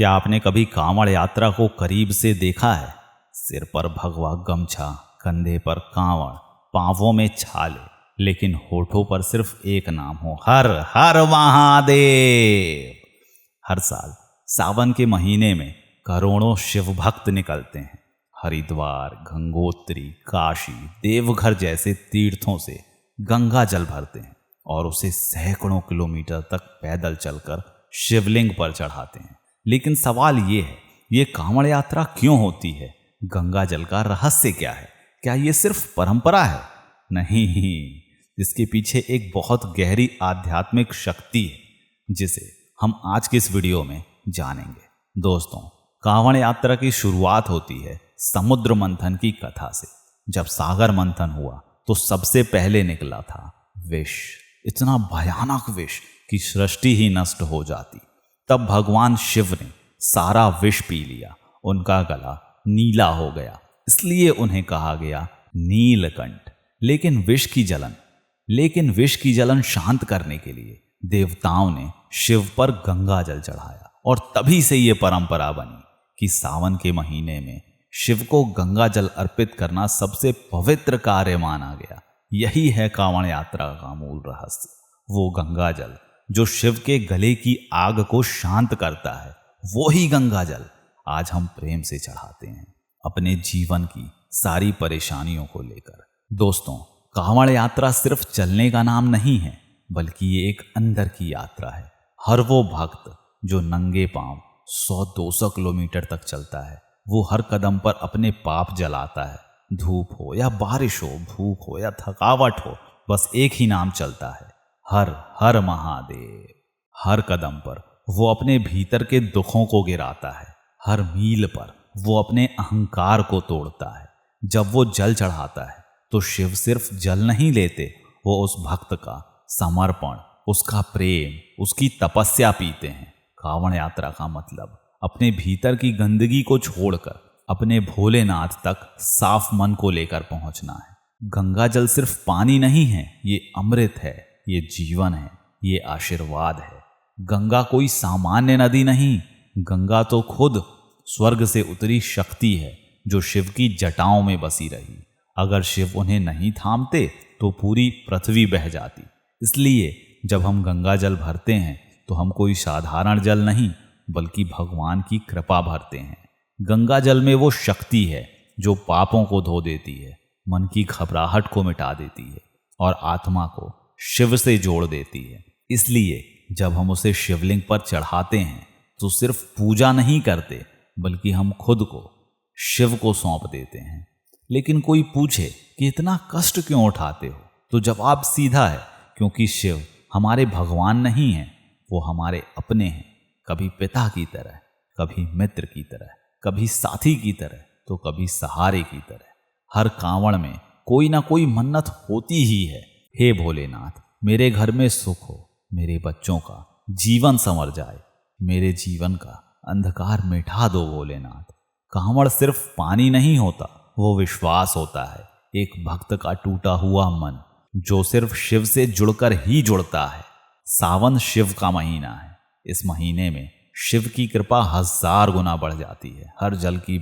क्या आपने कभी कांवड़ यात्रा को करीब से देखा है? सिर पर भगवा गमछा, कंधे पर कांवड़, पांवों में छाले, लेकिन होठों पर सिर्फ एक नाम हो, हर हर महादेव। हर साल सावन के महीने में करोड़ों शिव भक्त निकलते हैं। हरिद्वार, गंगोत्री, काशी, देवघर जैसे तीर्थों से गंगा जल भरते हैं और उसे सैकड़ों किलोमीटर तक पैदल चलकर शिवलिंग पर चढ़ाते हैं। लेकिन सवाल ये है, ये कांवड़ यात्रा क्यों होती है? गंगा जल का रहस्य क्या है? क्या ये सिर्फ परंपरा है? नहीं, इसके पीछे एक बहुत गहरी आध्यात्मिक शक्ति है जिसे हम आज के इस वीडियो में जानेंगे। दोस्तों, कांवड़ यात्रा की शुरुआत होती है समुद्र मंथन की कथा से। जब सागर मंथन हुआ तो सबसे पहले निकला था विष, इतना भयानक विष कि सृष्टि ही नष्ट हो जाती। तब भगवान शिव ने सारा विष पी लिया, उनका गला नीला हो गया, इसलिए उन्हें कहा गया नीलकंठ। लेकिन विष की जलन शांत करने के लिए देवताओं ने शिव पर गंगा जल चढ़ाया और तभी से ये परंपरा बनी कि सावन के महीने में शिव को गंगा जल अर्पित करना सबसे पवित्र कार्य माना गया। यही है कांवड़ यात्रा का मूल रहस्य, वो गंगा जल जो शिव के गले की आग को शांत करता है। वो ही गंगा जल आज हम प्रेम से चढ़ाते हैं अपने जीवन की सारी परेशानियों को लेकर। दोस्तों, कांवड़ यात्रा सिर्फ चलने का नाम नहीं है, बल्कि ये एक अंदर की यात्रा है। हर वो भक्त जो नंगे पांव 100-200 किलोमीटर तक चलता है, वो हर कदम पर अपने पाप जलाता है। धूप हो या बारिश हो, भूख हो या थकावट हो, बस एक ही नाम चलता है, हर हर महादेव। हर कदम पर वो अपने भीतर के दुखों को गिराता है, हर मील पर वो अपने अहंकार को तोड़ता है। जब वो जल चढ़ाता है तो शिव सिर्फ जल नहीं लेते, वो उस भक्त का समर्पण, उसका प्रेम, उसकी तपस्या पीते हैं। कांवड़ यात्रा का मतलब अपने भीतर की गंदगी को छोड़कर अपने भोलेनाथ तक साफ मन को लेकर पहुंचना है। गंगा जल सिर्फ पानी नहीं है, ये अमृत है, ये जीवन है, ये आशीर्वाद है। गंगा कोई सामान्य नदी नहीं, गंगा तो खुद स्वर्ग से उतरी शक्ति है जो शिव की जटाओं में बसी रही। अगर शिव उन्हें नहीं थामते तो पूरी पृथ्वी बह जाती। इसलिए जब हम गंगा जल भरते हैं तो हम कोई साधारण जल नहीं, बल्कि भगवान की कृपा भरते हैं। गंगा जल में वो शक्ति है जो पापों को धो देती है, मन की घबराहट को मिटा देती है और आत्मा को शिव से जोड़ देती है। इसलिए जब हम उसे शिवलिंग पर चढ़ाते हैं तो सिर्फ पूजा नहीं करते, बल्कि हम खुद को शिव को सौंप देते हैं। लेकिन कोई पूछे कि इतना कष्ट क्यों उठाते हो, तो जवाब सीधा है, क्योंकि शिव हमारे भगवान नहीं हैं, वो हमारे अपने हैं। कभी पिता की तरह, कभी मित्र की तरह, कभी साथी की तरह, तो कभी सहारे की तरह। हर कांवड़ में कोई ना कोई मन्नत होती ही है। हे भोलेनाथ, मेरे घर में सुख हो, मेरे बच्चों का जीवन संवर जाए, मेरे जीवन का अंधकार मिटा दो भोलेनाथ। कांवड़ सिर्फ पानी नहीं होता, वो विश्वास होता है, एक भक्त का टूटा हुआ मन जो सिर्फ शिव से जुड़कर ही जुड़ता है। सावन शिव का महीना है। इस महीने में शिव की कृपा 1000 गुना बढ़ जाती है। हर जल की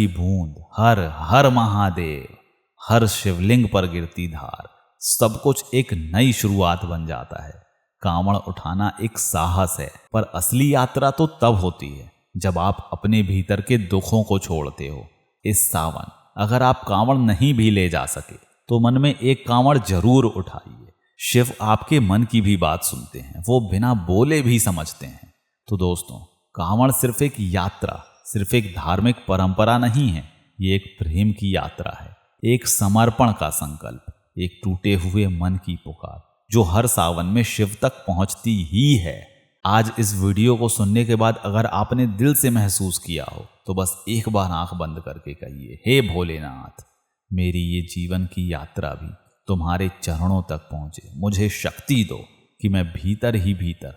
बूंद, हर हर महादेव, हर शिवलिंग पर गिरती धार, सब कुछ एक नई शुरुआत बन जाता है। कांवड़ उठाना एक साहस है, पर असली यात्रा तो तब होती है जब आप अपने भीतर के दुखों को छोड़ते हो। इस सावन अगर आप कांवड़ नहीं भी ले जा सके तो मन में एक कांवड़ जरूर उठाइए। शिव आपके मन की भी बात सुनते हैं, वो बिना बोले भी समझते हैं। तो दोस्तों, कांवड़ सिर्फ एक यात्रा, सिर्फ एक धार्मिक परंपरा नहीं है, ये एक प्रेम की यात्रा है, एक समर्पण का संकल्प, एक टूटे हुए मन की पुकार जो हर सावन में शिव तक पहुंचती ही है। आज इस वीडियो को सुनने के बाद अगर आपने दिल से महसूस किया हो तो बस एक बार आंख बंद करके कहिए, हे भोलेनाथ, मेरी ये जीवन की यात्रा भी तुम्हारे चरणों तक पहुंचे। मुझे शक्ति दो कि मैं भीतर ही भीतर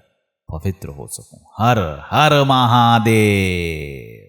पवित्र हो सकूं। हर हर महादेव।